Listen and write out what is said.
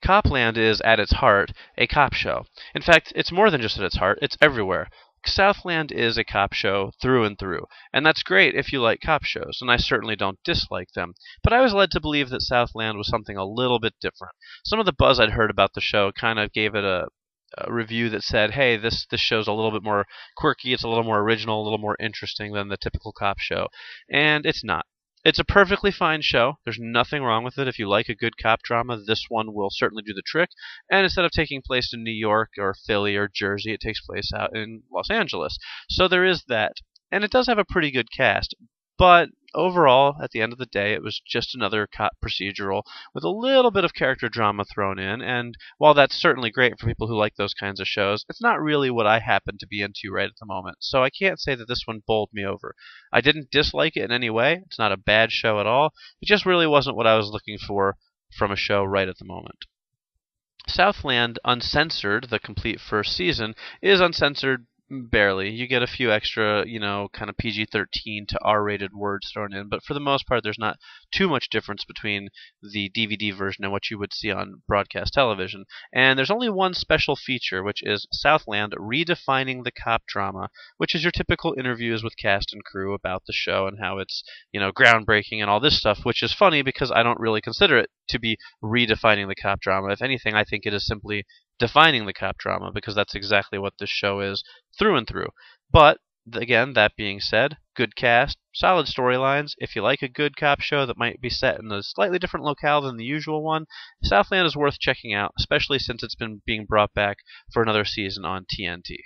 Copland is, at its heart, a cop show. In fact, it's more than just at its heart, it's everywhere. Southland is a cop show through and through, and that's great if you like cop shows, and I certainly don't dislike them. But I was led to believe that Southland was something a little bit different. Some of the buzz I'd heard about the show kind of gave it a review that said, hey, this show's a little bit more quirky, it's a little more original, a little more interesting than the typical cop show. And it's not. It's a perfectly fine show. There's nothing wrong with it. If you like a good cop drama, this one will certainly do the trick. And instead of taking place in New York or Philly or Jersey, it takes place out in Los Angeles. So there is that. And it does have a pretty good cast. But overall, at the end of the day, it was just another cop procedural with a little bit of character drama thrown in. And while that's certainly great for people who like those kinds of shows, it's not really what I happen to be into right at the moment. So I can't say that this one bowled me over. I didn't dislike it in any way. It's not a bad show at all. It just really wasn't what I was looking for from a show right at the moment. Southland Uncensored, the complete first season, is uncensored. Barely. You get a few extra, kind of PG-13 to R-rated words thrown in, but for the most part, there's not too much difference between the DVD version and what you would see on broadcast television. And there's only one special feature, which is Southland Redefining the Cop Drama, which is your typical interviews with cast and crew about the show and how it's, groundbreaking and all this stuff, which is funny because I don't really consider it to be redefining the cop drama. If anything, I think it is simply defining the cop drama, because that's exactly what this show is through and through. But again, that being said, good cast, solid storylines. If you like a good cop show that might be set in a slightly different locale than the usual one, Southland is worth checking out, especially since it's been being brought back for another season on TNT.